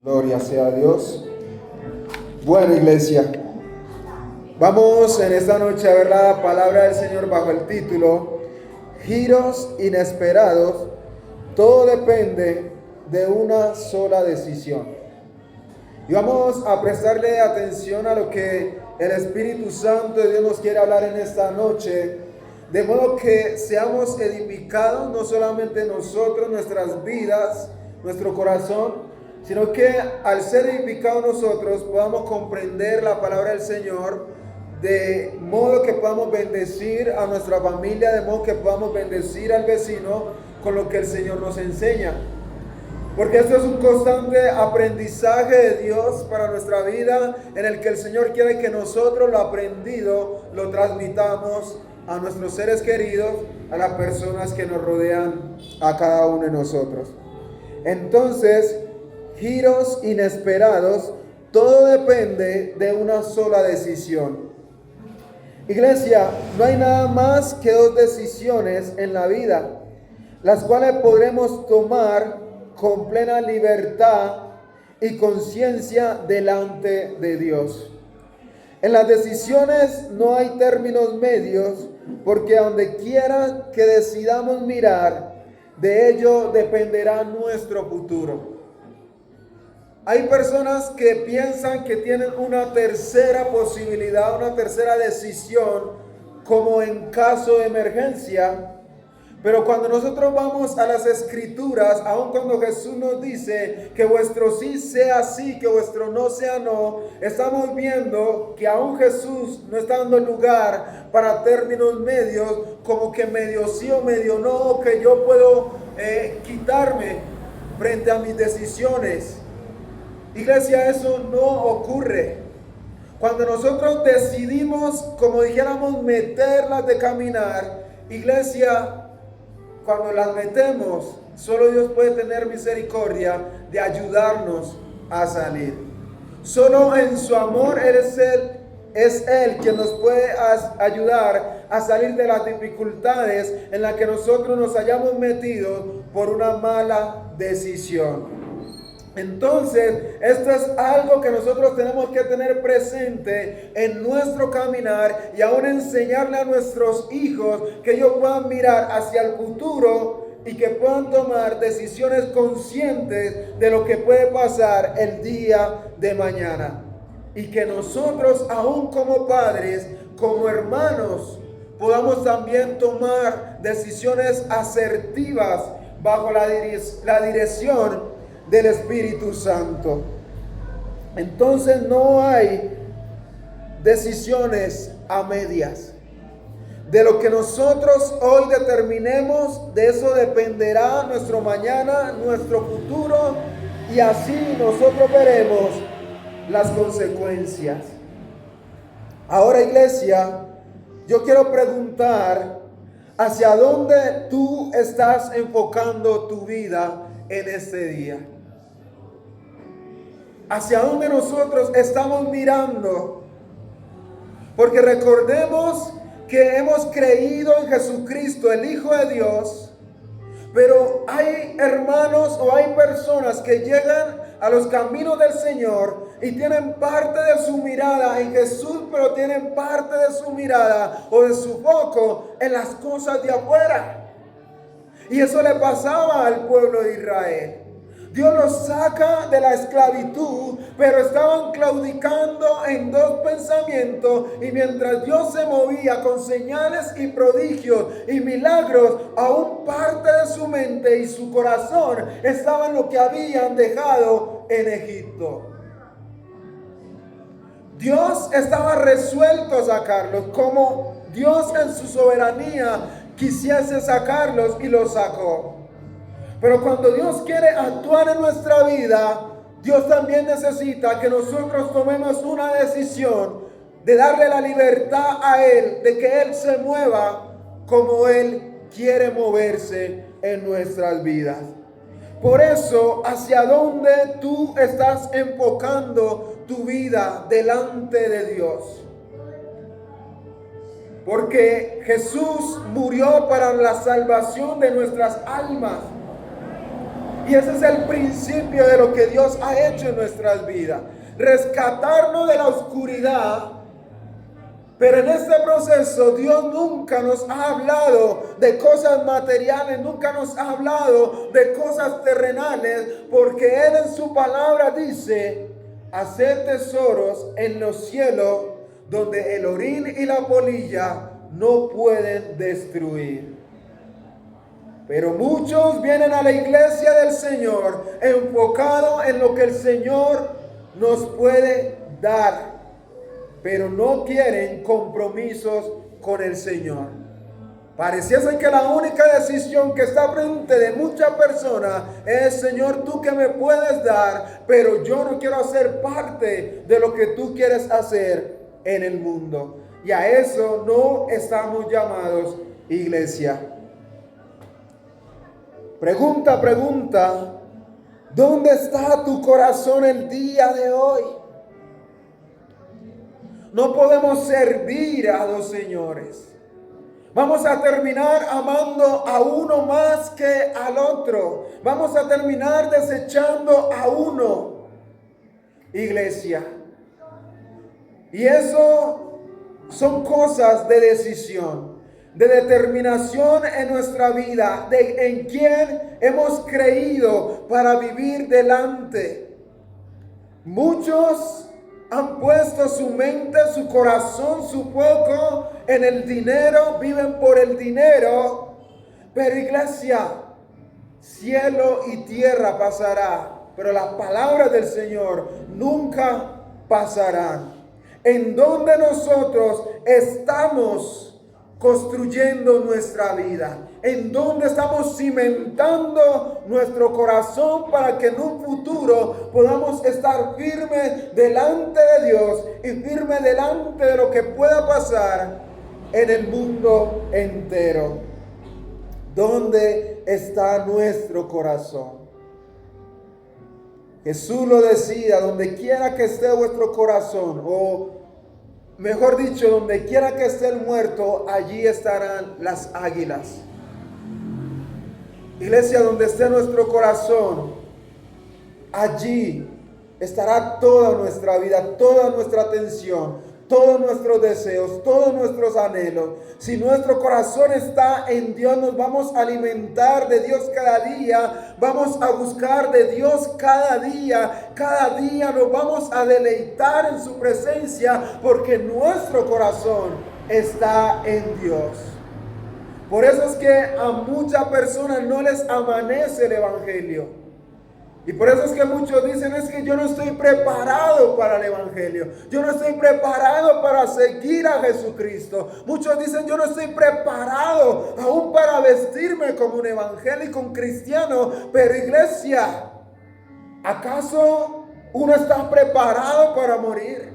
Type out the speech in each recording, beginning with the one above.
Gloria sea a Dios. Bueno, iglesia, vamos en esta noche a ver la palabra del Señor bajo el título Giros inesperados. Todo depende de una sola decisión. Y vamos a prestarle atención a lo que el Espíritu Santo de Dios nos quiere hablar en esta noche, de modo que seamos edificados, no solamente nosotros, nuestras vidas, nuestro corazón, sino que al ser edificados nosotros podamos comprender la palabra del Señor, de modo que podamos bendecir a nuestra familia, de modo que podamos bendecir al vecino con lo que el Señor nos enseña. Porque esto es un constante aprendizaje de Dios para nuestra vida, en el que el Señor quiere que nosotros lo aprendido lo transmitamos a nuestros seres queridos, a las personas que nos rodean, a cada uno de nosotros. Entonces, giros inesperados, todo depende de una sola decisión. Iglesia, no hay nada más que dos decisiones en la vida, las cuales podremos tomar con plena libertad y conciencia delante de Dios. En las decisiones no hay términos medios, porque a donde quiera que decidamos mirar, de ello dependerá nuestro futuro. Hay personas que piensan que tienen una tercera posibilidad, una tercera decisión, como en caso de emergencia. Pero cuando nosotros vamos a las Escrituras, aun cuando Jesús nos dice que vuestro sí sea sí, que vuestro no sea no, estamos viendo que aún Jesús no está dando lugar para términos medios, como que medio sí o medio no, que yo puedo quitarme frente a mis decisiones. Iglesia, eso no ocurre. Cuando nosotros decidimos, como dijéramos, meterlas de caminar, iglesia, cuando las metemos, solo Dios puede tener misericordia de ayudarnos a salir. Solo en su amor es Él quien nos puede ayudar a salir de las dificultades en las que nosotros nos hayamos metido por una mala decisión. Entonces, esto es algo que nosotros tenemos que tener presente en nuestro caminar y aún enseñarle a nuestros hijos que ellos puedan mirar hacia el futuro y que puedan tomar decisiones conscientes de lo que puede pasar el día de mañana. Y que nosotros, aún como padres, como hermanos, podamos también tomar decisiones asertivas bajo la dirección del Espíritu Santo. Entonces no hay decisiones a medias. De lo que nosotros hoy determinemos, de eso dependerá nuestro mañana, nuestro futuro, y así nosotros veremos las consecuencias. Ahora, iglesia, yo quiero preguntar, ¿hacia dónde tú estás enfocando tu vida en este día? ¿Hacia dónde nosotros estamos mirando? Porque recordemos que hemos creído en Jesucristo, el Hijo de Dios, pero hay hermanos o hay personas que llegan a los caminos del Señor y tienen parte de su mirada en Jesús, pero tienen parte de su mirada o de su foco en las cosas de afuera. Y eso le pasaba al pueblo de Israel. Dios los saca de la esclavitud, pero estaban claudicando en dos pensamientos, y mientras Dios se movía con señales y prodigios y milagros, aún parte de su mente y su corazón estaba en lo que habían dejado en Egipto. Dios estaba resuelto a sacarlos, como Dios en su soberanía quisiese sacarlos, y los sacó. Pero cuando Dios quiere actuar en nuestra vida, Dios también necesita que nosotros tomemos una decisión de darle la libertad a Él, de que Él se mueva como Él quiere moverse en nuestras vidas. Por eso, ¿hacia dónde tú estás enfocando tu vida delante de Dios? Porque Jesús murió para la salvación de nuestras almas. Y ese es el principio de lo que Dios ha hecho en nuestras vidas. Rescatarnos de la oscuridad. Pero en este proceso Dios nunca nos ha hablado de cosas materiales, nunca nos ha hablado de cosas terrenales, porque Él en su palabra dice: hacer tesoros en los cielos, donde el orín y la polilla no pueden destruir. Pero muchos vienen a la iglesia del Señor enfocados en lo que el Señor nos puede dar, pero no quieren compromisos con el Señor. Pareciese que la única decisión que está frente de muchas personas es: Señor, tú que me puedes dar, pero yo no quiero hacer parte de lo que tú quieres hacer en el mundo. Y a eso no estamos llamados, iglesia. Pregunta, ¿dónde está tu corazón el día de hoy? No podemos servir a dos señores. Vamos a terminar amando a uno más que al otro. Vamos a terminar desechando a uno, iglesia. Y eso son cosas de decisión, de determinación en nuestra vida, de en quién hemos creído para vivir delante. Muchos han puesto su mente, su corazón, su foco en el dinero, viven por el dinero. Pero iglesia, cielo y tierra pasará, pero las palabras del Señor nunca pasarán. En donde nosotros estamos construyendo nuestra vida, en donde estamos cimentando nuestro corazón para que en un futuro podamos estar firmes delante de Dios y firmes delante de lo que pueda pasar en el mundo entero. ¿Dónde está nuestro corazón? Jesús lo decía: donde quiera que esté vuestro corazón, o mejor dicho, donde quiera que esté el muerto, allí estarán las águilas. Iglesia, donde esté nuestro corazón, allí estará toda nuestra vida, toda nuestra atención, todos nuestros deseos, todos nuestros anhelos. Si nuestro corazón está en Dios, nos vamos a alimentar de Dios cada día, vamos a buscar de Dios cada día nos vamos a deleitar en su presencia, porque nuestro corazón está en Dios. Por eso es que a muchas personas no les amanece el evangelio. Y por eso es que muchos dicen: es que yo no estoy preparado para el evangelio, yo no estoy preparado para seguir a Jesucristo. Muchos dicen: yo no estoy preparado aún para vestirme como un evangélico, un cristiano. Pero iglesia, ¿acaso uno está preparado para morir?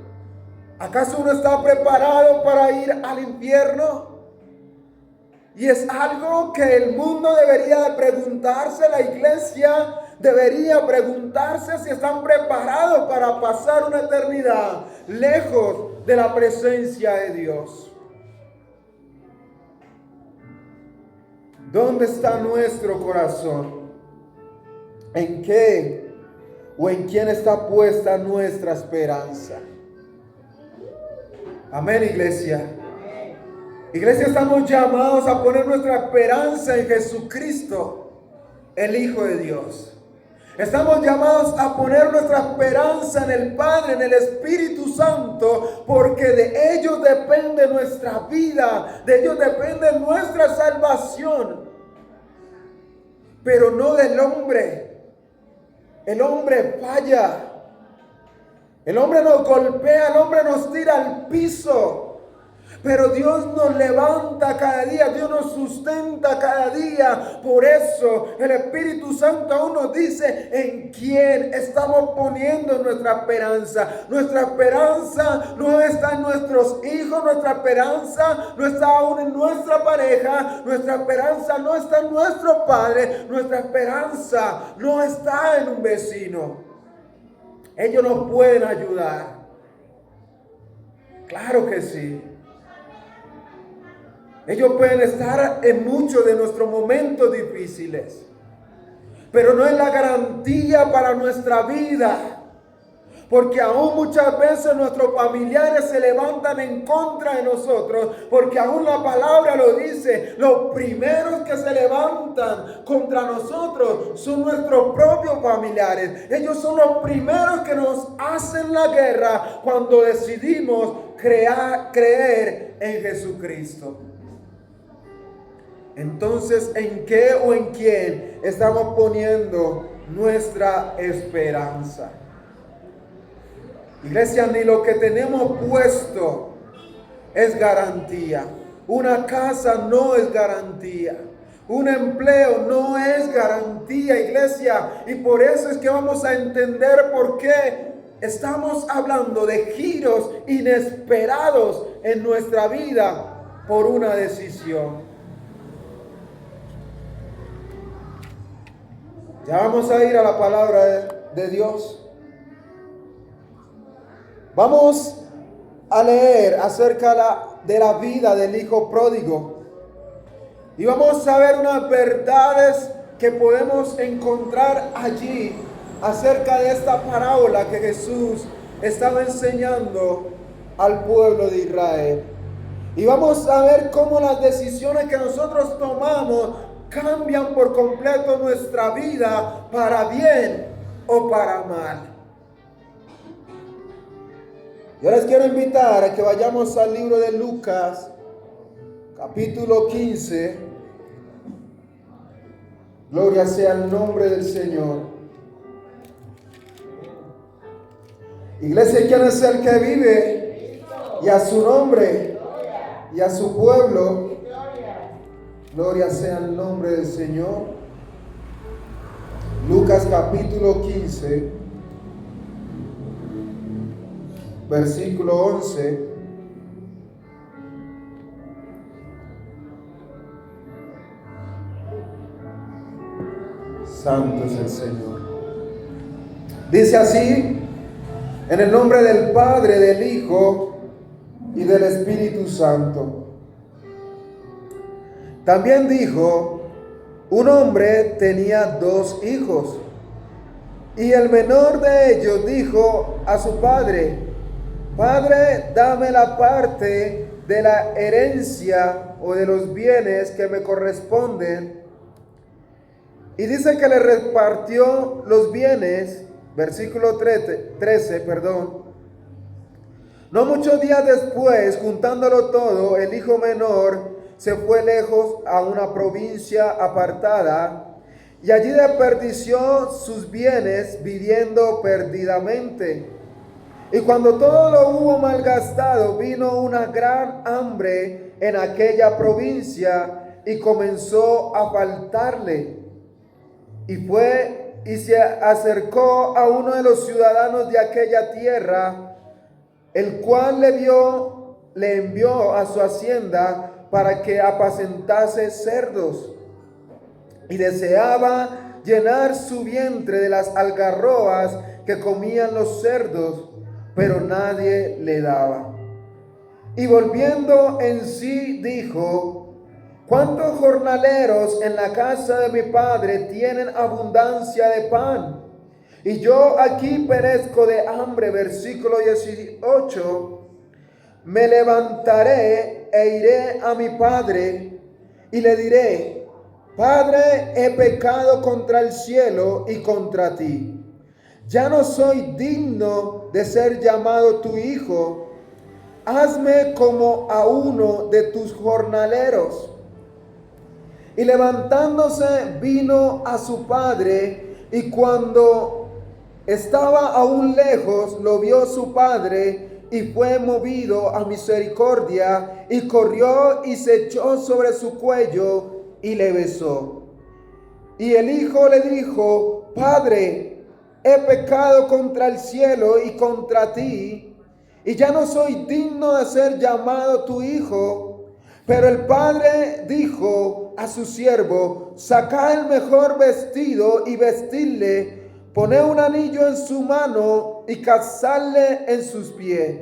¿Acaso uno está preparado para ir al infierno? Y es algo que el mundo debería de preguntarse. La iglesia debería preguntarse si están preparados para pasar una eternidad lejos de la presencia de Dios. ¿Dónde está nuestro corazón? ¿En qué o en quién está puesta nuestra esperanza? Amén, iglesia. Iglesia, estamos llamados a poner nuestra esperanza en Jesucristo, el Hijo de Dios. Estamos llamados a poner nuestra esperanza en el Padre, en el Espíritu Santo, porque de ellos depende nuestra vida, de ellos depende nuestra salvación, pero no del hombre. El hombre falla, el hombre nos golpea, el hombre nos tira al piso. Pero Dios nos levanta cada día, Dios nos sustenta cada día. Por eso el Espíritu Santo aún nos dice en quién estamos poniendo nuestra esperanza. Nuestra esperanza no está en nuestros hijos, nuestra esperanza no está aún en nuestra pareja, nuestra esperanza no está en nuestro padre, nuestra esperanza no está en un vecino. Ellos nos pueden ayudar. Claro que sí. Ellos pueden estar en muchos de nuestros momentos difíciles. pero no es la garantía para nuestra vida. Porque aún muchas veces nuestros familiares se levantan en contra de nosotros, porque aún la palabra lo dice, los primeros que se levantan contra nosotros son nuestros propios familiares. Ellos son los primeros que nos hacen la guerra cuando decidimos creer en Jesucristo. Entonces, ¿en qué o en quién estamos poniendo nuestra esperanza? Iglesia, ni lo que tenemos puesto es garantía. Una casa no es garantía. Un empleo no es garantía, iglesia. Y por eso es que vamos a entender por qué estamos hablando de giros inesperados en nuestra vida por una decisión. Ya vamos a ir a la palabra de Dios. Vamos a leer acerca de la vida del hijo pródigo. Y vamos a ver unas verdades que podemos encontrar allí acerca de esta parábola que Jesús estaba enseñando al pueblo de Israel. Y vamos a ver cómo las decisiones que nosotros tomamos cambian por completo nuestra vida para bien o para mal. Yo les quiero invitar a que vayamos al libro de Lucas, capítulo 15. Gloria sea el nombre del Señor. Iglesia, ¿quién es el que vive? Y a su nombre y a su pueblo. Gloria sea el nombre del Señor. Lucas capítulo 15. Versículo 11. Santo es el Señor. Dice así: en el nombre del Padre, del Hijo y del Espíritu Santo. También dijo: un hombre tenía 2 hijos, y el menor de ellos dijo a su padre: Padre, dame la parte de la herencia o de los bienes que me corresponden. Y dice que le repartió los bienes, versículo 13. No muchos días después, juntándolo todo, el hijo menor se fue lejos a una provincia apartada y allí desperdició sus bienes viviendo perdidamente. Y cuando todo lo hubo malgastado, vino una gran hambre en aquella provincia y comenzó a faltarle. Y fue y se acercó a uno de los ciudadanos de aquella tierra, el cual le envió a su hacienda para que apacentase cerdos. Y deseaba llenar su vientre de las algarrobas que comían los cerdos, pero nadie le daba. Y volviendo en sí dijo: ¿cuántos jornaleros en la casa de mi padre tienen abundancia de pan? Y yo aquí perezco de hambre. Versículo 18. Me levantaré e iré a mi padre y le diré: Padre, he pecado contra el cielo y contra ti. Ya no soy digno de ser llamado tu hijo. Hazme como a uno de tus jornaleros. Y levantándose vino a su padre, y cuando estaba aún lejos, lo vio su padre, y fue movido a misericordia, y corrió y se echó sobre su cuello, y le besó. Y el hijo le dijo: Padre, he pecado contra el cielo y contra ti, y ya no soy digno de ser llamado tu hijo. Pero el padre dijo a su siervo: sacad el mejor vestido y vestidle, poned un anillo en su mano y calzadle en sus pies.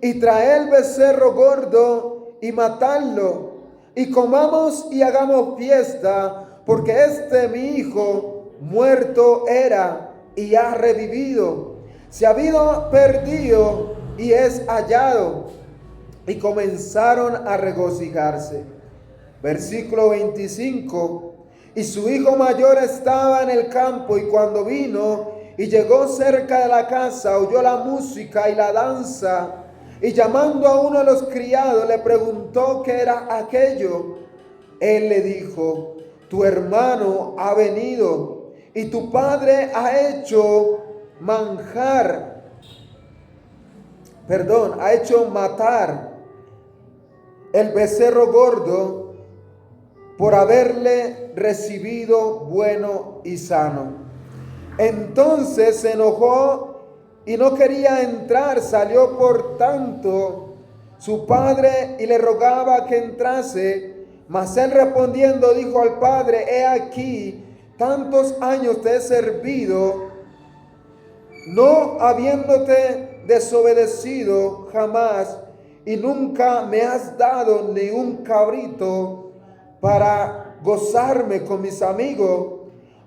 Y traed el becerro gordo y matadlo, y comamos y hagamos fiesta, porque este mi hijo muerto era y ha revivido, se había perdido y es hallado. Y comenzaron a regocijarse. Versículo 25. Y su hijo mayor estaba en el campo, y cuando vino y llegó cerca de la casa, oyó la música y la danza, y llamando a uno de los criados le preguntó qué era aquello. Él le dijo: tu hermano ha venido, y tu padre ha hecho matar el becerro gordo por haberle recibido bueno y sano. Entonces se enojó y no quería entrar. Salió por tanto su padre y le rogaba que entrase. Mas él respondiendo dijo al padre: he aquí, tantos años te he servido, no habiéndote desobedecido jamás, y nunca me has dado ni un cabrito para gozarme con mis amigos.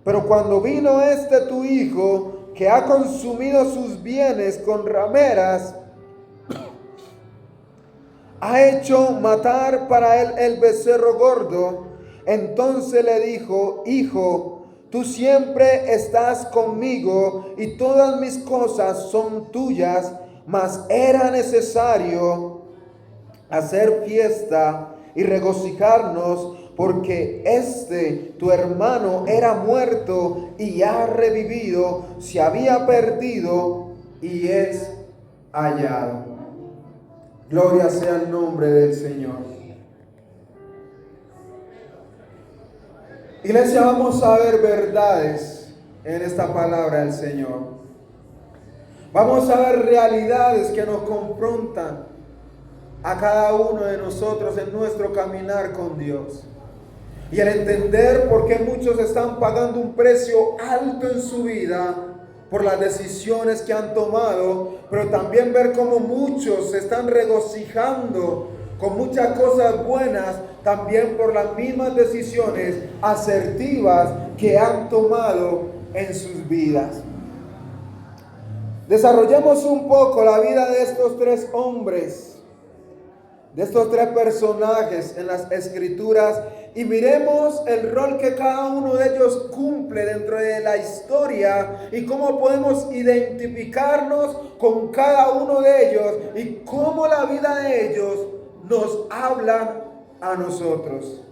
Pero cuando vino este tu hijo, que ha consumido sus bienes con rameras, ha hecho matar para él el becerro gordo. Entonces le dijo: hijo, tú siempre estás conmigo y todas mis cosas son tuyas, mas era necesario hacer fiesta y regocijarnos, porque tu hermano era muerto y ha revivido, se había perdido y es hallado. Gloria sea el nombre del Señor. Iglesia, vamos a ver verdades en esta palabra del Señor. Vamos a ver realidades que nos confrontan a cada uno de nosotros en nuestro caminar con Dios. Y el entender por qué muchos están pagando un precio alto en su vida por las decisiones que han tomado, pero también ver cómo muchos se están regocijando con muchas cosas buenas, también por las mismas decisiones asertivas que han tomado en sus vidas. Desarrollemos un poco la vida de estos tres hombres, de estos tres personajes en las Escrituras, y miremos el rol que cada uno de ellos cumple dentro de la historia y cómo podemos identificarnos con cada uno de ellos y cómo la vida de ellos nos habla a nosotros.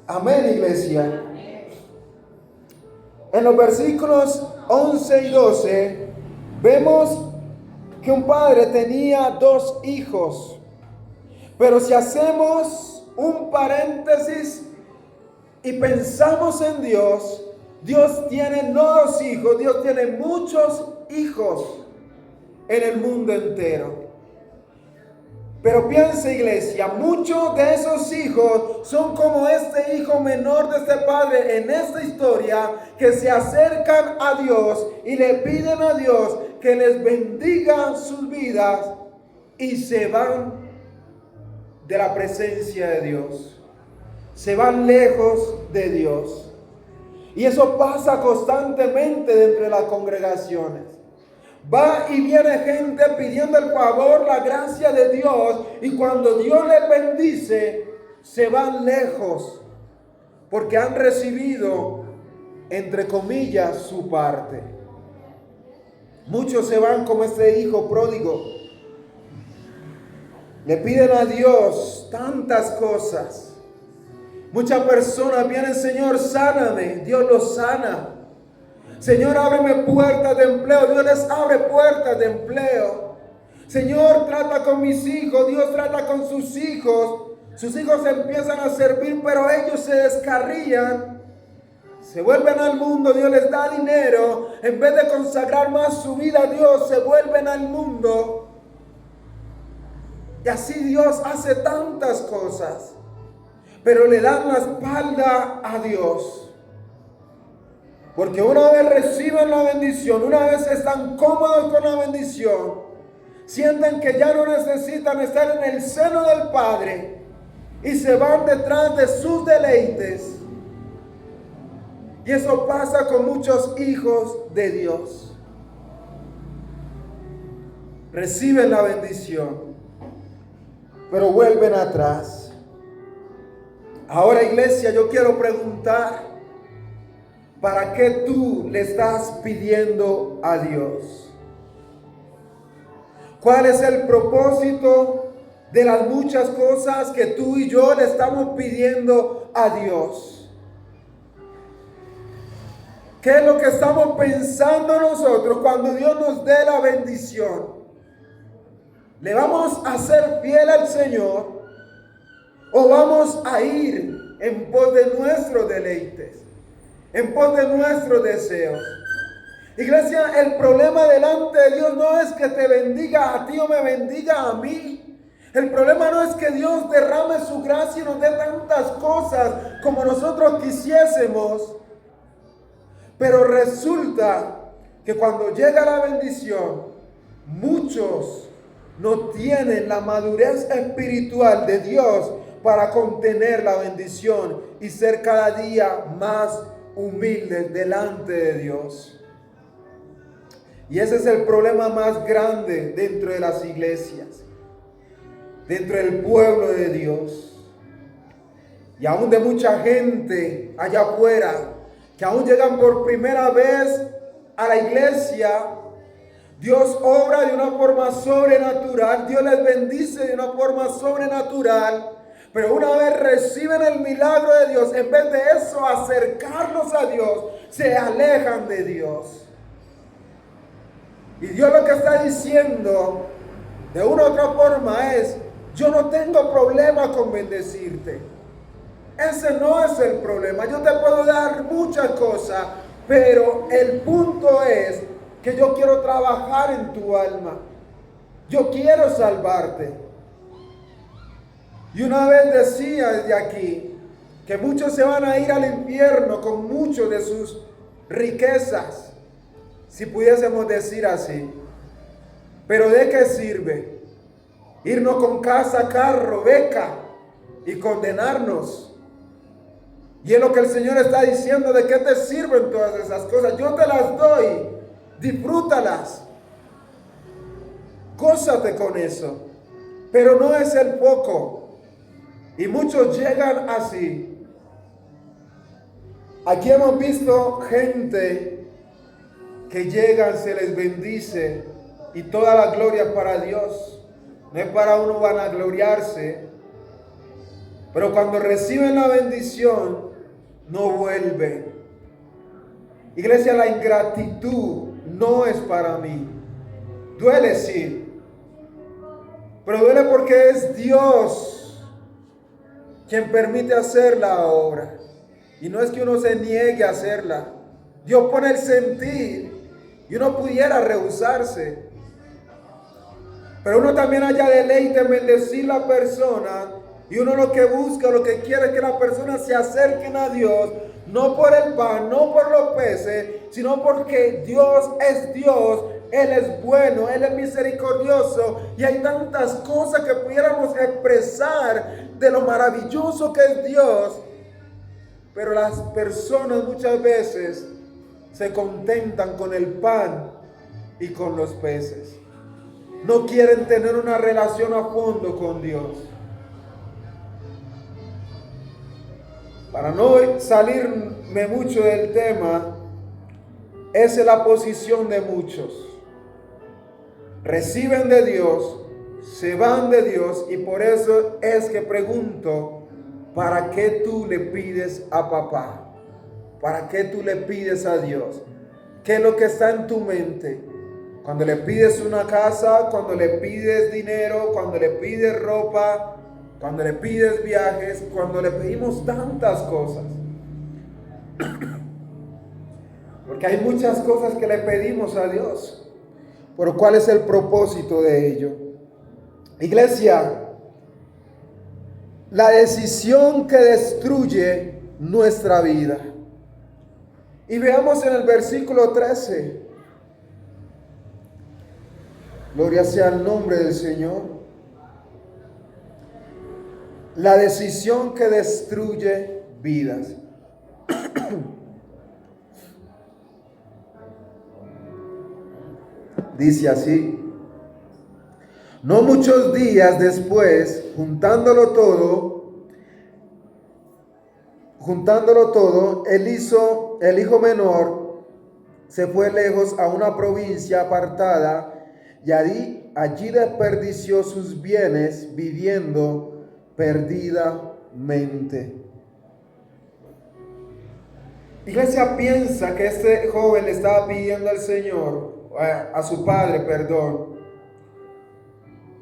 Amén, iglesia. En los versículos 11 y 12 vemos que un padre tenía dos hijos. Pero si hacemos un paréntesis y pensamos en Dios, Dios tiene no dos hijos, Dios tiene muchos hijos en el mundo entero. Pero piensa, iglesia, muchos de esos hijos son como este hijo menor de este padre en esta historia, que se acercan a Dios y le piden a Dios que les bendiga sus vidas y se van de la presencia de Dios. Se van lejos de Dios. Y eso pasa constantemente dentro de las congregaciones. Va y viene gente pidiendo el favor, la gracia de Dios, y cuando Dios les bendice, se van lejos, porque han recibido, entre comillas, su parte. Muchos se van como este hijo pródigo. Le piden a Dios tantas cosas. Muchas personas vienen: Señor, sáname. Dios los sana. Señor, ábreme puertas de empleo. Dios les abre puertas de empleo. Señor, trata con mis hijos. Dios trata con sus hijos. Sus hijos empiezan a servir, pero ellos se descarrían. Se vuelven al mundo. Dios les da dinero. En vez de consagrar más su vida a Dios, se vuelven al mundo. Y así Dios hace tantas cosas, pero le dan la espalda a Dios. Porque una vez reciben la bendición, una vez están cómodos con la bendición, sienten que ya no necesitan estar en el seno del Padre y se van detrás de sus deleites. Y eso pasa con muchos hijos de Dios. Reciben la bendición, pero vuelven atrás. Ahora, iglesia, yo quiero preguntar, ¿para qué tú le estás pidiendo a Dios? ¿Cuál es el propósito de las muchas cosas que tú y yo le estamos pidiendo a Dios? ¿Qué es lo que estamos pensando nosotros cuando Dios nos dé la bendición? ¿Le vamos a ser fiel al Señor o vamos a ir en pos de nuestros deleites, en pos de nuestros deseos? Iglesia, el problema delante de Dios no es que te bendiga a ti o me bendiga a mí. El problema no es que Dios derrame su gracia y nos dé tantas cosas como nosotros quisiésemos. Pero resulta que cuando llega la bendición, muchos no tienen la madurez espiritual de Dios para contener la bendición y ser cada día más humildes delante de Dios. Y ese es el problema más grande dentro de las iglesias, dentro del pueblo de Dios. Y aún de mucha gente allá afuera, que aún llegan por primera vez a la iglesia, Dios obra de una forma sobrenatural, Dios les bendice de una forma sobrenatural, pero una vez reciben el milagro de Dios, en vez de eso, acercarnos a Dios, se alejan de Dios. Y Dios lo que está diciendo, de una u otra forma, es: yo no tengo problema con bendecirte. Ese no es el problema. Yo te puedo dar muchas cosas, pero el punto es que yo quiero trabajar en tu alma. Yo quiero salvarte. Y una vez decía desde aquí que muchos se van a ir al infierno con muchas de sus riquezas, si pudiésemos decir así. Pero ¿de qué sirve irnos con casa, carro, beca y condenarnos? Y es lo que el Señor está diciendo: ¿de qué te sirven todas esas cosas? Yo te las doy, disfrútalas, gózate con eso, pero no es el foco. Y muchos llegan así. Aquí hemos visto gente que llegan, se les bendice y toda la gloria es para Dios. No es para uno vanagloriarse, pero cuando reciben la bendición no vuelven. Iglesia, la ingratitud no es para mí. Duele, sí, pero duele porque es Dios quien permite hacer la obra. Y no es que uno se niegue a hacerla. Dios pone el sentir y uno pudiera rehusarse. Pero uno también haya deleite en bendecir la persona. Y uno lo que busca, lo que quiere es que la persona se acerquen a Dios, no por el pan, no por los peces, sino porque Dios es Dios, Él es bueno, Él es misericordioso, y hay tantas cosas que pudiéramos expresar de lo maravilloso que es Dios, pero las personas muchas veces se contentan con el pan y con los peces. No quieren tener una relación a fondo con Dios. Para no salirme mucho del tema, esa es la posición de muchos. Reciben de Dios, se van de Dios, y por eso es que pregunto: ¿para qué tú le pides a papá? ¿Para qué tú le pides a Dios? ¿Qué es lo que está en tu mente? Cuando le pides una casa, cuando le pides dinero, cuando le pides ropa, cuando le pides viajes, cuando le pedimos tantas cosas. Porque hay muchas cosas que le pedimos a Dios. Pero ¿cuál es el propósito de ello? Iglesia, la decisión que destruye nuestra vida. Y veamos en el versículo 13. Gloria sea el nombre del Señor. La decisión que destruye vidas. Dice así: no muchos días después, juntándolo todo, el hijo menor se fue lejos a una provincia apartada y allí desperdició sus bienes viviendo perdidamente. Iglesia, piensa que este joven le estaba pidiendo al Señor, a su padre, perdón,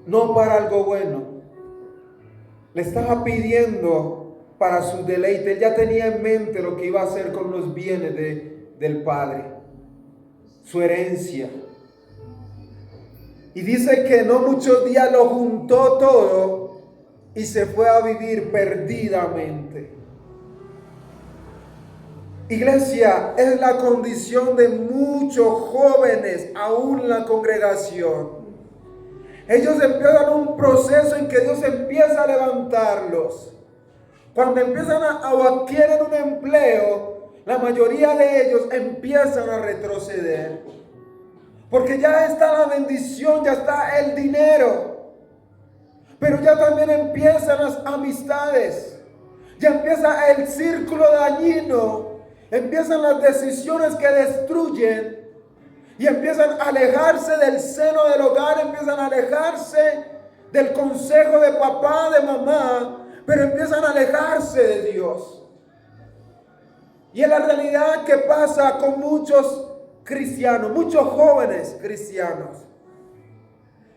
no para algo bueno. Le estaba pidiendo para su deleite. Él ya tenía en mente lo que iba a hacer con los bienes del padre, su herencia. Y dice que no muchos días lo juntó todo y se fue a vivir perdidamente. Iglesia, es la condición de muchos jóvenes, aún en la congregación. Ellos empiezan un proceso en que Dios empieza a levantarlos. Cuando empiezan o adquieren un empleo, la mayoría de ellos empiezan a retroceder. Porque ya está la bendición, ya está el dinero. Pero ya también empiezan las amistades. Ya empieza el círculo dañino. Empiezan las decisiones que destruyen. Y empiezan a alejarse del seno del hogar, empiezan a alejarse del consejo de papá, de mamá, pero empiezan a alejarse de Dios. Y es la realidad que pasa con muchos cristianos, muchos jóvenes cristianos.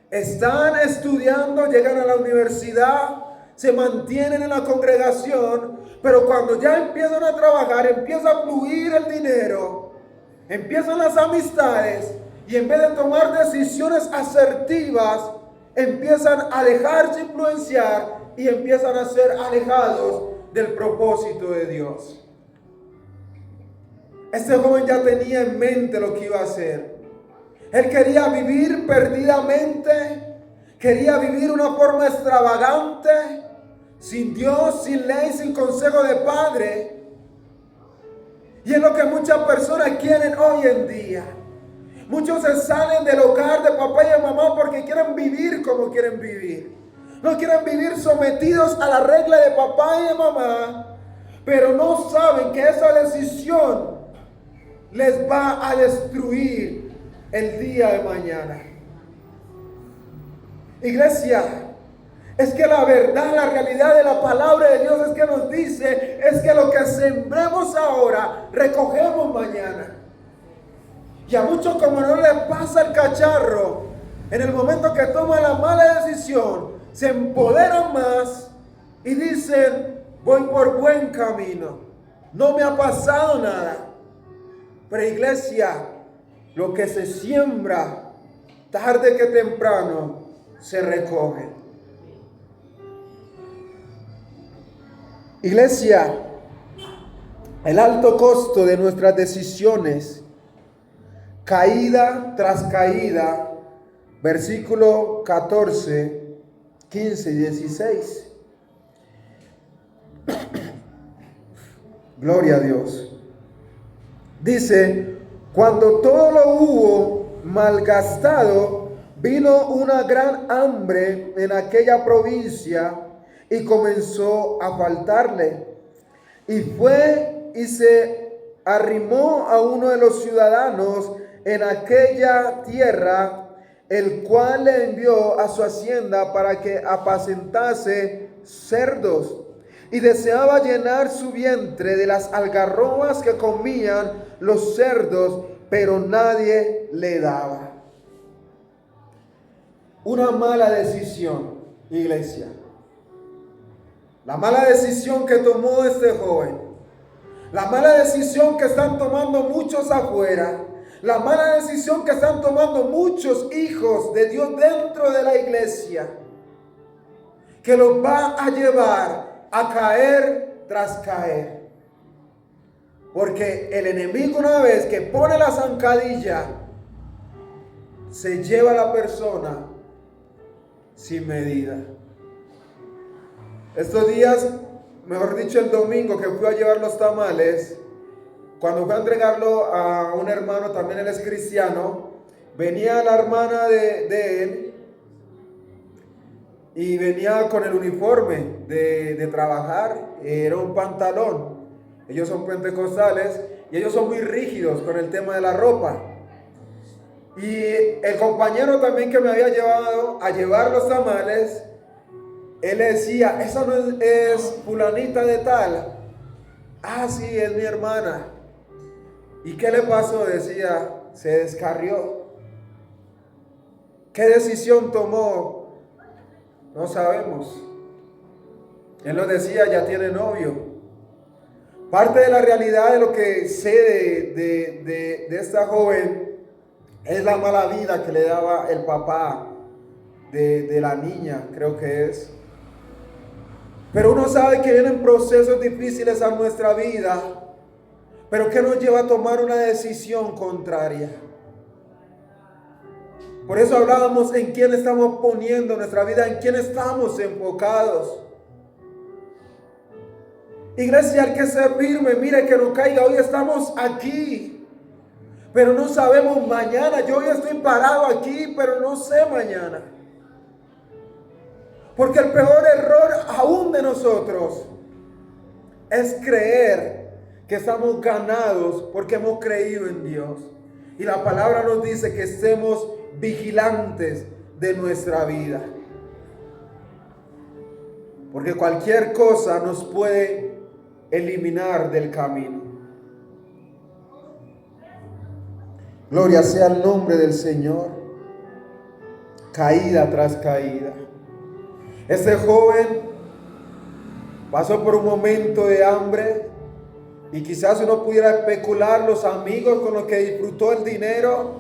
Están estudiando, llegan a la universidad, se mantienen en la congregación, pero cuando ya empiezan a trabajar, empieza a fluir el dinero, empiezan las amistades y en vez de tomar decisiones asertivas, empiezan a dejarse influenciar y empiezan a ser alejados del propósito de Dios. Este joven ya tenía en mente lo que iba a hacer. Él quería vivir perdidamente, quería vivir una forma extravagante, sin Dios, sin ley, sin consejo de padre. Y es lo que muchas personas quieren hoy en día. Muchos se salen del hogar de papá y de mamá porque quieren vivir como quieren vivir. No quieren vivir sometidos a la regla de papá y de mamá, pero no saben que esa decisión les va a destruir el día de mañana. Iglesia, es que la verdad, la realidad de la palabra de Dios es que nos dice, es que lo que sembremos ahora, recogemos mañana. Y a muchos, como no les pasa el cacharro, en el momento que toman la mala decisión, se empoderan más y dicen, voy por buen camino, no me ha pasado nada. Pero iglesia, lo que se siembra, tarde que temprano, se recoge. Iglesia, el alto costo de nuestras decisiones, caída tras caída, versículo 14, 15 y 16. Gloria a Dios. Dice, cuando todo lo hubo malgastado, vino una gran hambre en aquella provincia y comenzó a faltarle. Y fue y se arrimó a uno de los ciudadanos en aquella tierra, el cual le envió a su hacienda para que apacentase cerdos. Y deseaba llenar su vientre de las algarrobas que comían los cerdos, pero nadie le daba. Una mala decisión, iglesia. La mala decisión que tomó este joven. La mala decisión que están tomando muchos afuera. La mala decisión que están tomando muchos hijos de Dios dentro de la iglesia. Que los va a llevar a caer tras caer. Porque el enemigo, una vez que pone la zancadilla, se lleva a la persona sin medida. Estos días, mejor dicho el domingo que fui a llevar los tamales, cuando fui a entregarlo a un hermano, también él es cristiano, venía la hermana de él y venía con el uniforme de trabajar, era un pantalón. Ellos son pentecostales y ellos son muy rígidos con el tema de la ropa. Y el compañero también que me había llevado a llevar los tamales, él le decía, esa no es fulanita de tal. Ah, sí, es mi hermana. ¿Y qué le pasó? Decía, se descarrió. ¿Qué decisión tomó? No sabemos. Él nos decía, ya tiene novio. Parte de la realidad de lo que sé de esta joven es la mala vida que le daba el papá de la niña, creo que es. Pero uno sabe que vienen procesos difíciles a nuestra vida, pero que nos lleva a tomar una decisión contraria. Por eso hablábamos en quién estamos poniendo nuestra vida, en quién estamos enfocados. Iglesia, hay que ser firme, mire que no caiga, hoy estamos aquí, pero no sabemos mañana. Yo hoy estoy parado aquí, pero no sé mañana. Porque el peor error aún de nosotros es creer que estamos ganados porque hemos creído en Dios. Y la palabra nos dice que estemos vigilantes de nuestra vida. Porque cualquier cosa nos puede eliminar del camino. Gloria sea el nombre del Señor. Caída tras caída. Este joven pasó por un momento de hambre y quizás uno pudiera especular los amigos con los que disfrutó el dinero,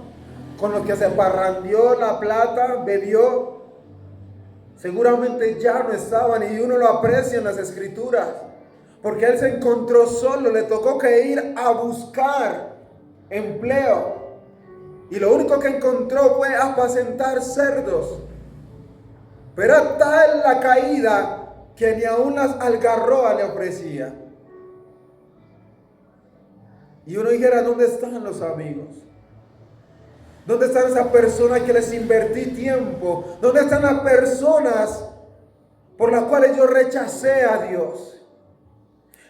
con los que se parrandeó la plata, bebió, seguramente ya no estaban, y uno lo aprecia en las escrituras, porque él se encontró solo, le tocó que ir a buscar empleo y lo único que encontró fue apacentar cerdos. Pero era tal la caída que ni aún las algarrobas le ofrecía. Y uno dijera, ¿dónde están los amigos? ¿Dónde están esas personas que les invertí tiempo? ¿Dónde están las personas por las cuales yo rechacé a Dios?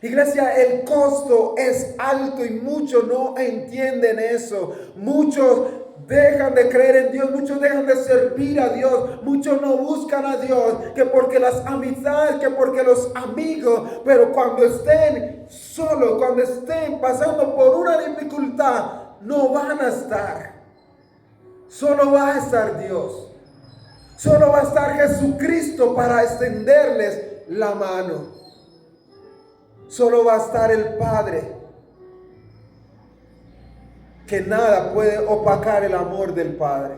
Iglesia, el costo es alto y muchos no entienden eso. Muchos dejan de creer en Dios, muchos dejan de servir a Dios, muchos no buscan a Dios, que porque las amistades, que porque los amigos, pero cuando estén solos, cuando estén pasando por una dificultad, no van a estar. Solo va a estar Dios, solo va a estar Jesucristo para extenderles la mano. Solo va a estar el Padre, que nada puede opacar el amor del Padre.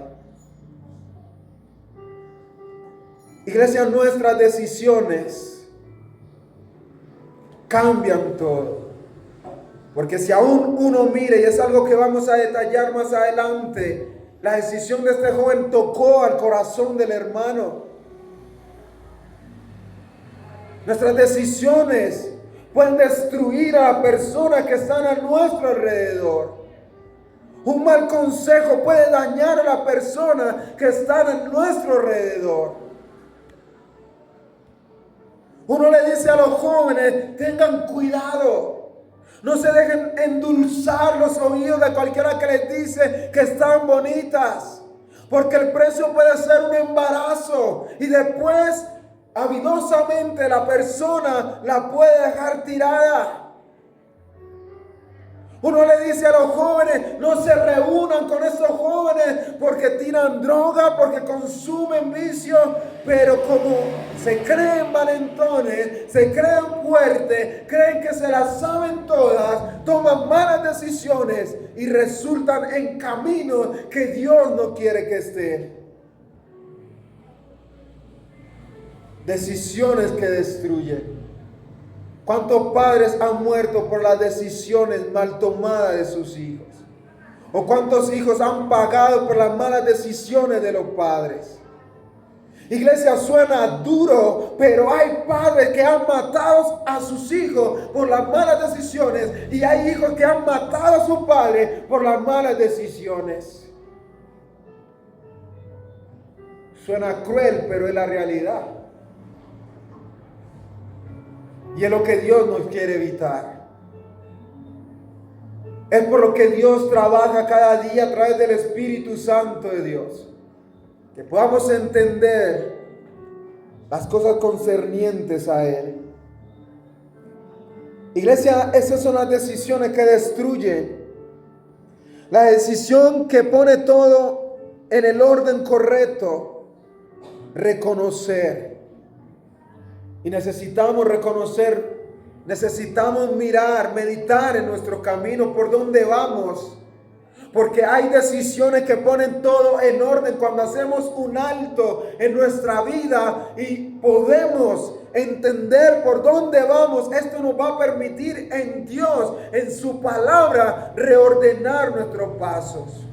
Iglesia, nuestras decisiones cambian todo. Porque si aún uno mire, y es algo que vamos a detallar más adelante, la decisión de este joven tocó al corazón del hermano. Nuestras decisiones pueden destruir a la persona que están a nuestro alrededor. Un mal consejo puede dañar a la persona que está a nuestro alrededor. Uno le dice a los jóvenes, tengan cuidado. No se dejen endulzar los oídos de cualquiera que les dice que están bonitas. Porque el precio puede ser un embarazo. Y después, avidosamente, la persona la puede dejar tirada. Uno le dice a los jóvenes, no se reúnan con esos jóvenes porque tiran droga, porque consumen vicio, pero como se creen valentones, se creen fuertes, creen que se las saben todas, toman malas decisiones y resultan en caminos que Dios no quiere que estén. Decisiones que destruyen. ¿Cuántos padres han muerto por las decisiones mal tomadas de sus hijos? ¿O cuántos hijos han pagado por las malas decisiones de los padres? Iglesia, suena duro, pero hay padres que han matado a sus hijos por las malas decisiones, y hay hijos que han matado a sus padres por las malas decisiones. Suena cruel, pero es la realidad. Y es lo que Dios nos quiere evitar. Es por lo que Dios trabaja cada día a través del Espíritu Santo de Dios. Que podamos entender las cosas concernientes a Él. Iglesia, esas son las decisiones que destruyen. La decisión que pone todo en el orden correcto. Reconocer. Y necesitamos reconocer. Necesitamos mirar, meditar en nuestro camino, por dónde vamos. Porque hay decisiones que ponen todo en orden. Cuando hacemos un alto en nuestra vida y podemos entender por dónde vamos, esto nos va a permitir en Dios, en su palabra, reordenar nuestros pasos.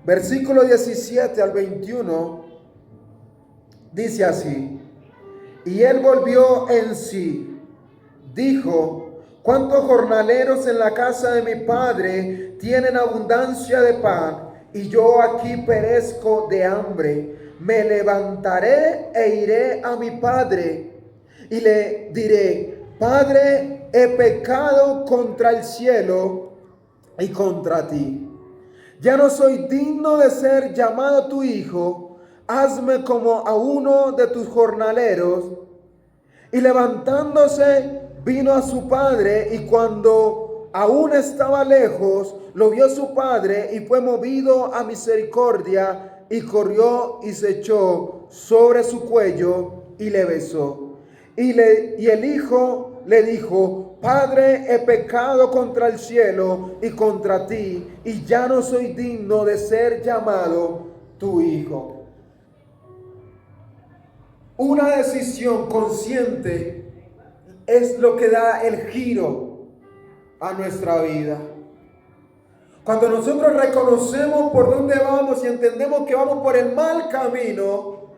Versículo 17 al 21 dice así: y él volvió en sí, dijo: ¿cuántos jornaleros en la casa de mi padre tienen abundancia de pan, y yo aquí perezco de hambre? Me levantaré e iré a mi padre y le diré: Padre, he pecado contra el cielo y contra ti. Ya no soy digno de ser llamado tu hijo. Hazme como a uno de tus jornaleros. Y levantándose, vino a su padre, y cuando aún estaba lejos, lo vio su padre, y fue movido a misericordia, y corrió y se echó sobre su cuello, y le besó. Y el hijo le dijo: Padre, he pecado contra el cielo y contra ti, y ya no soy digno de ser llamado tu hijo. Una decisión consciente es lo que da el giro a nuestra vida. Cuando nosotros reconocemos por dónde vamos y entendemos que vamos por el mal camino,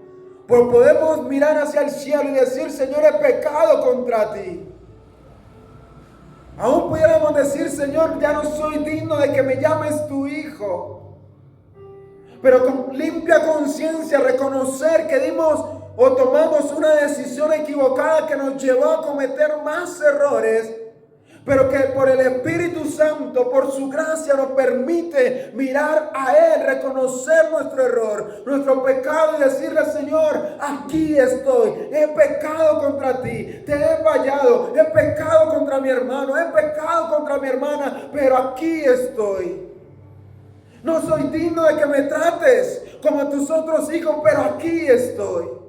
pues podemos mirar hacia el cielo y decir: Señor, he pecado contra ti. Aún pudiéramos decir: Señor, ya no soy digno de que me llames tu hijo. Pero con limpia conciencia reconocer que dimos o tomamos una decisión equivocada que nos llevó a cometer más errores, pero que por el Espíritu Santo, por su gracia, nos permite mirar a Él, reconocer nuestro error, nuestro pecado, y decirle: Señor, aquí estoy, he pecado contra ti, te he fallado, he pecado contra mi hermano, he pecado contra mi hermana, pero aquí estoy. No soy digno de que me trates como a tus otros hijos, pero aquí estoy.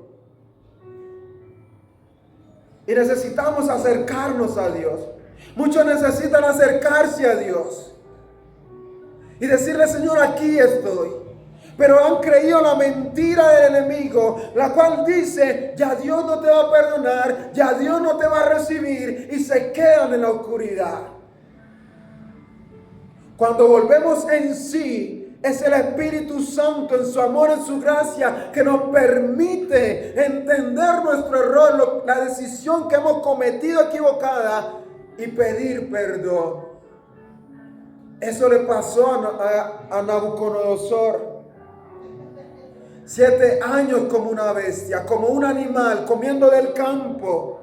Y necesitamos acercarnos a Dios. Muchos necesitan acercarse a Dios y decirle: Señor, aquí estoy. Pero han creído la mentira del enemigo, la cual dice: ya Dios no te va a perdonar, ya Dios no te va a recibir, y se quedan en la oscuridad. Cuando volvemos en sí, es el Espíritu Santo en su amor, en su gracia, que nos permite entender nuestro error, la decisión que hemos cometido equivocada, y pedir perdón. Eso le pasó a Nabucodonosor. 7 años como una bestia, como un animal, comiendo del campo.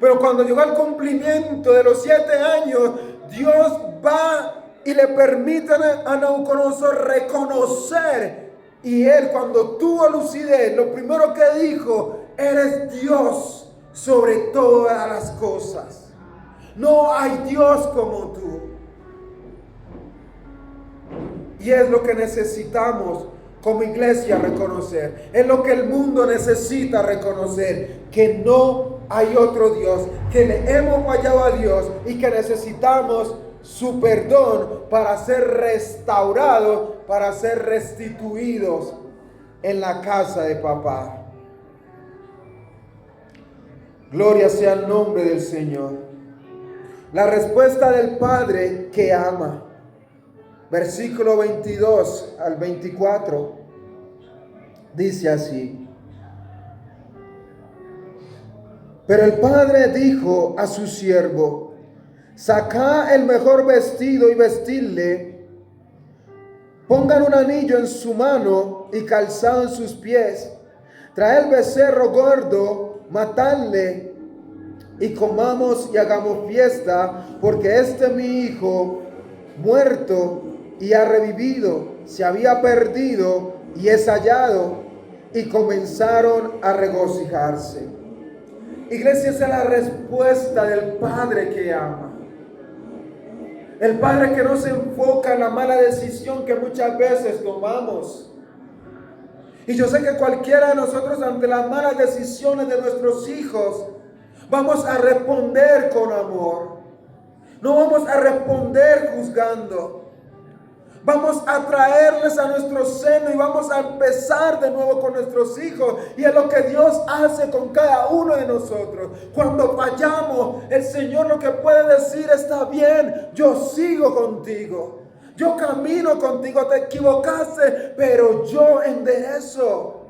Pero cuando llegó el cumplimiento de los 7 años, Dios va y le permite a Nabucodonosor reconocer. Y él, cuando tuvo lucidez, lo primero que dijo: eres Dios sobre todas las cosas. No hay Dios como tú. Y es lo que necesitamos como iglesia reconocer. Es lo que el mundo necesita reconocer: que no hay otro Dios, que le hemos fallado a Dios y que necesitamos su perdón para ser restaurados, para ser restituidos en la casa de papá. Gloria sea el nombre del Señor. La respuesta del Padre que ama. Versículo 22 al 24 dice así: pero el padre dijo a su siervo: sacad el mejor vestido y vestidle, Pongan un anillo en su mano y calzado en sus pies. Traed el becerro gordo, matadle y comamos y hagamos fiesta, porque mi hijo muerto y ha revivido, se había perdido y es hallado. Y comenzaron a regocijarse. Iglesia, esa es la respuesta del Padre que ama. El Padre que no se enfoca en la mala decisión que muchas veces tomamos. Y yo sé que cualquiera de nosotros, ante las malas decisiones de nuestros hijos, vamos a responder con amor. No vamos a responder juzgando. Vamos a traerles a nuestro seno y vamos a empezar de nuevo con nuestros hijos. Y es lo que Dios hace con cada uno de nosotros. Cuando fallamos, el Señor lo que puede decir: está bien, yo sigo contigo. Yo camino contigo, te equivocaste, pero yo enderezo.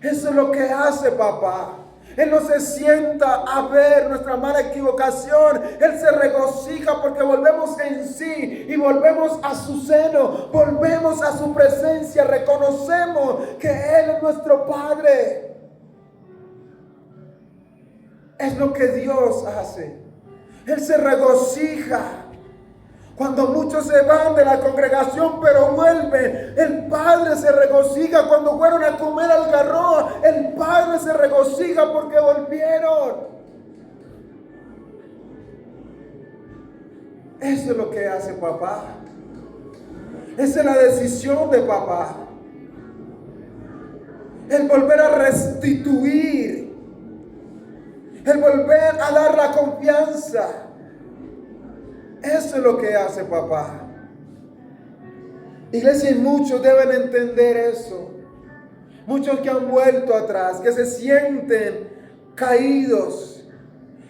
Eso es lo que hace papá. Él no se sienta a ver nuestra mala equivocación. Él se regocija porque volvemos en sí y volvemos a su seno, volvemos a su presencia, reconocemos que Él es nuestro Padre. Es lo que Dios hace. Él se regocija. Cuando muchos se van de la congregación pero vuelven, el Padre se regocija. Cuando fueron a comer algarroba, el Padre se regocija porque volvieron. Eso es lo que hace papá. Esa es la decisión de papá. El volver a restituir. El volver a dar la confianza. Eso es lo que hace papá. Iglesia, y muchos deben entender eso. Muchos que han vuelto atrás, que se sienten caídos,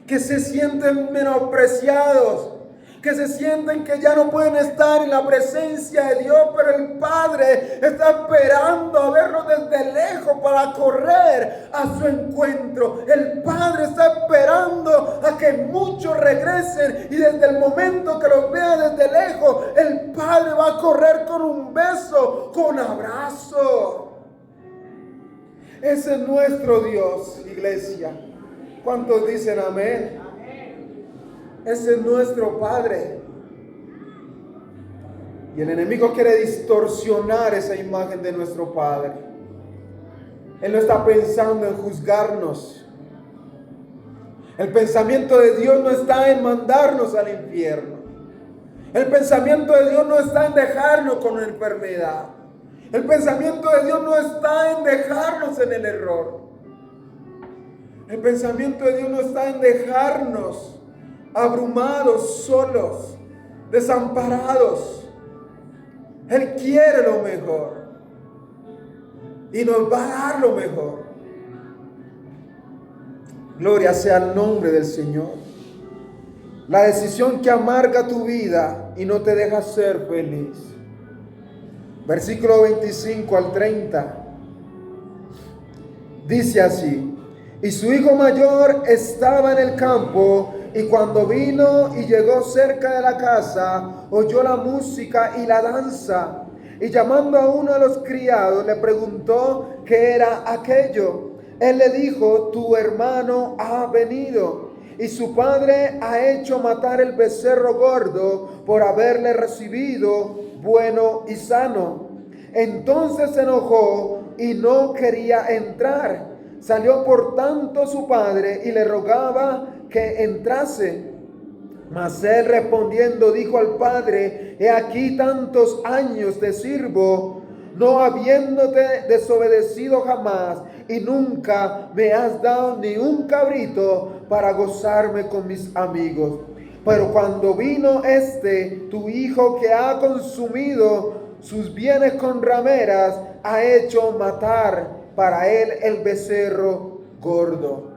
que se sienten menospreciados, que se sienten que ya no pueden estar en la presencia de Dios, pero el Padre está esperando a verlos desde lejos para correr a su encuentro. El Padre está esperando a que muchos regresen, y desde el momento que los vea desde lejos, el Padre va a correr con un beso, con abrazo. Ese es nuestro Dios, iglesia. ¿Cuántos dicen amén? Ese es nuestro Padre. Y el enemigo quiere distorsionar esa imagen de nuestro Padre. Él no está pensando en juzgarnos. El pensamiento de Dios no está en mandarnos al infierno. El pensamiento de Dios no está en dejarnos con una enfermedad. El pensamiento de Dios no está en dejarnos en el error. El pensamiento de Dios no está en dejarnos abrumados, solos, desamparados. Él quiere lo mejor y nos va a dar lo mejor. Gloria sea al nombre del Señor. La decisión que amarga tu vida y no te deja ser feliz. Versículo 25 al 30. Dice así: y su hijo mayor estaba en el campo, y cuando vino y llegó cerca de la casa, oyó la música y la danza. Y llamando a uno de los criados, le preguntó qué era aquello. Él le dijo: tu hermano ha venido, y su padre ha hecho matar el becerro gordo por haberle recibido bueno y sano. Entonces se enojó y no quería entrar. Salió por tanto su padre y le rogaba que entrase. Mas él respondiendo dijo al padre: he aquí tantos años te sirvo, no habiéndote desobedecido jamás, y nunca me has dado ni un cabrito para gozarme con mis amigos. Pero cuando vino tu hijo que ha consumido sus bienes con rameras, ha hecho matar para él el becerro gordo.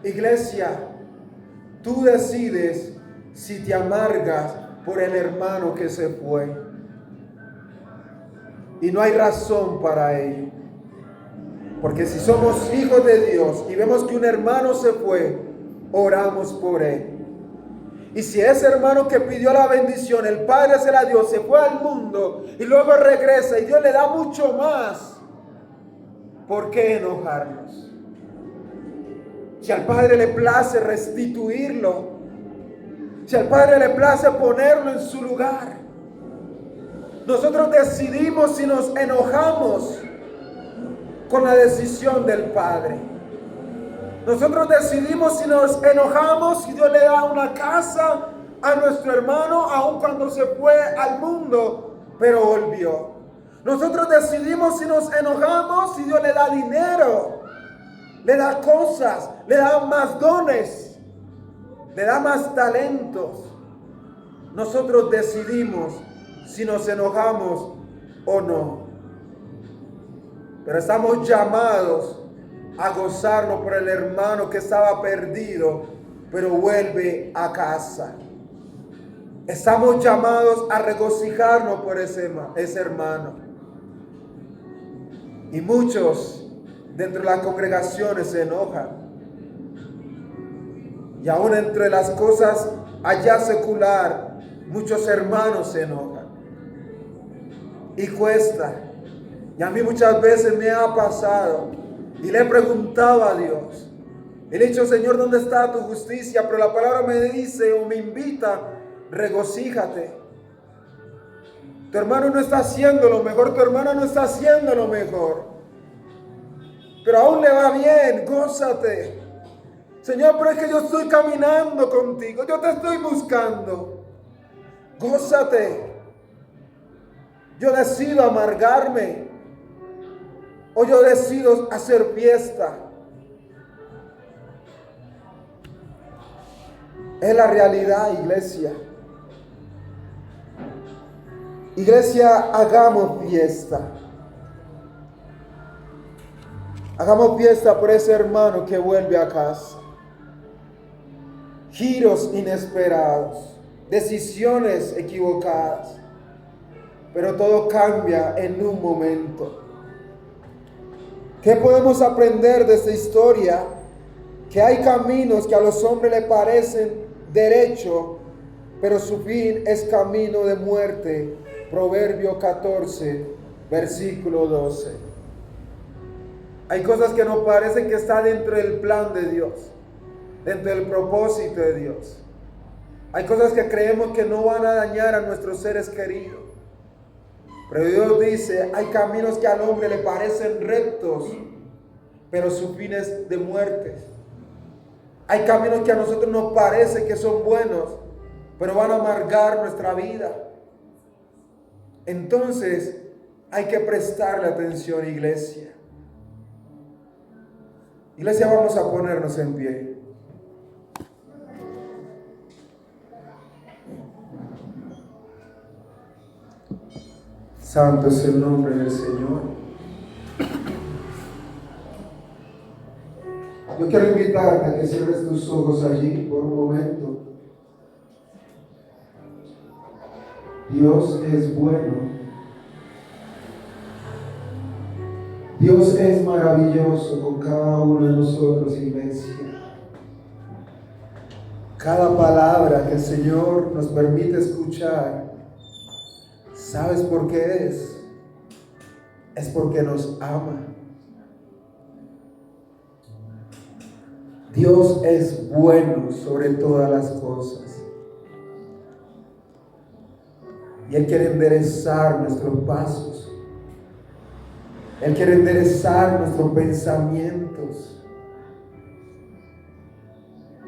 Iglesia, tú decides si te amargas por el hermano que se fue. Y no hay razón para ello. Porque si somos hijos de Dios y vemos que un hermano se fue, oramos por él. Y si ese hermano que pidió la bendición, el Padre se la dio, se fue al mundo y luego regresa y Dios le da mucho más, ¿por qué enojarnos? Si al Padre le place restituirlo, si al Padre le place ponerlo en su lugar, nosotros decidimos si nos enojamos con la decisión del Padre. Nosotros decidimos si nos enojamos, si Dios le da una casa a nuestro hermano, aun cuando se fue al mundo, pero volvió. Nosotros decidimos si nos enojamos, si Dios le da dinero, le da cosas, le da más dones, le da más talentos. Nosotros decidimos si nos enojamos o no. Pero estamos llamados a gozarnos por el hermano que estaba perdido, pero vuelve a casa. Estamos llamados a regocijarnos por ese hermano. Y muchos dentro de las congregaciones se enojan. Y aún entre las cosas allá secular, muchos hermanos se enojan. Y cuesta. Y a mí muchas veces me ha pasado. Y le he preguntado a Dios. Le he dicho, Señor, ¿dónde está tu justicia? Pero la palabra me dice o me invita, regocíjate. Tu hermano no está haciendo lo mejor, tu hermana no está haciendo lo mejor. Pero aún le va bien, gózate. Señor, pero es que yo estoy caminando contigo, yo te estoy buscando. Gózate. Yo decido amargarme. O yo decido hacer fiesta. Es la realidad, iglesia. Iglesia, hagamos fiesta. Hagamos fiesta por ese hermano que vuelve a casa. Giros inesperados, decisiones equivocadas, pero todo cambia en un momento. ¿Qué podemos aprender de esta historia? Que hay caminos que a los hombres les parecen derecho, pero su fin es camino de muerte. Proverbio 14, versículo 12. Hay cosas que nos parecen que están dentro del plan de Dios, dentro del propósito de Dios. Hay cosas que creemos que no van a dañar a nuestros seres queridos. Pero Dios dice, hay caminos que al hombre le parecen rectos, pero su fin es de muerte. Hay caminos que a nosotros nos parece que son buenos, pero van a amargar nuestra vida. Entonces, hay que prestarle atención, iglesia. Iglesia, vamos a ponernos en pie. Santo es el nombre del Señor. Yo quiero invitarte a que cierres tus ojos allí por un momento. Dios es bueno. Dios es maravilloso con cada uno de nosotros, iglesia. Cada palabra que el Señor nos permite escuchar, ¿sabes por qué es? Es porque nos ama. Dios es bueno sobre todas las cosas. Y Él quiere enderezar nuestros pasos. Él quiere enderezar nuestros pensamientos.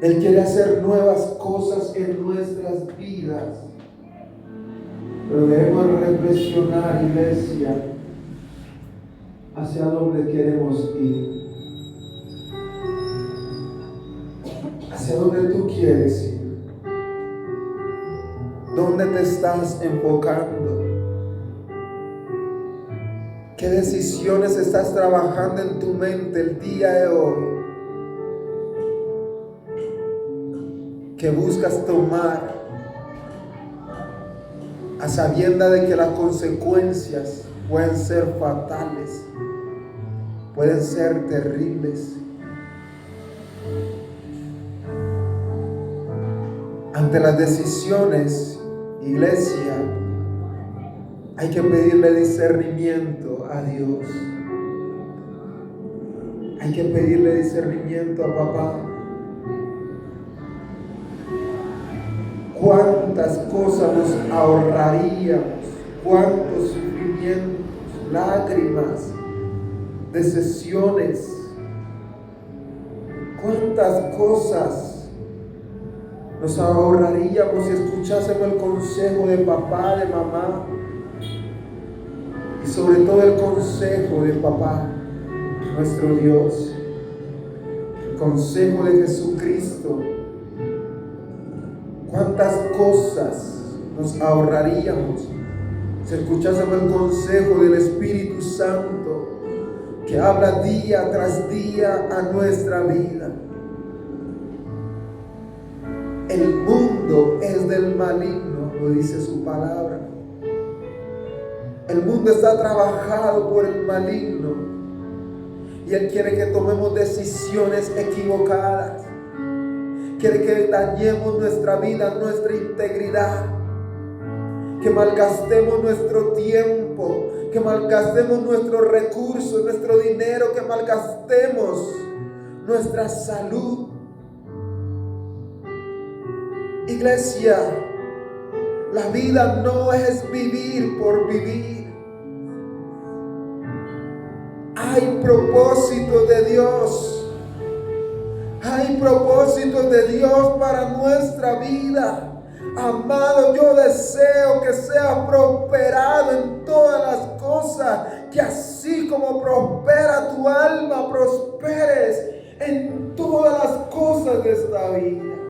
Él quiere hacer nuevas cosas en nuestras vidas. Pero debemos reflexionar, iglesia, hacia dónde queremos ir. Hacia dónde tú quieres ir. ¿Dónde te estás enfocando? ¿Qué decisiones estás trabajando en tu mente el día de hoy? Que buscas tomar a sabiendas de que las consecuencias pueden ser fatales, pueden ser terribles. Ante las decisiones, iglesia, hay que pedirle discernimiento a Dios. Hay que pedirle discernimiento a papá. ¿Cuántas cosas nos ahorraríamos? ¿Cuántos sufrimientos, lágrimas, decepciones? ¿Cuántas cosas nos ahorraríamos si escuchásemos el consejo de papá, de mamá? Y sobre todo el consejo de papá, nuestro Dios, el consejo de Jesucristo. ¿Cuántas cosas nos ahorraríamos si escuchásemos el consejo del Espíritu Santo que habla día tras día a nuestra vida? El mundo es del maligno, lo dice su palabra. El mundo está trabajado por el maligno y él quiere que tomemos decisiones equivocadas. Quiere que dañemos nuestra vida, nuestra integridad, que malgastemos nuestro tiempo, que malgastemos nuestros recursos, nuestro dinero, que malgastemos nuestra salud. Iglesia, la vida no es vivir por vivir. Hay propósito de Dios. Hay propósitos de Dios para nuestra vida. Amado, yo deseo que seas prosperado en todas las cosas, que así como prospera tu alma, prosperes en todas las cosas de esta vida.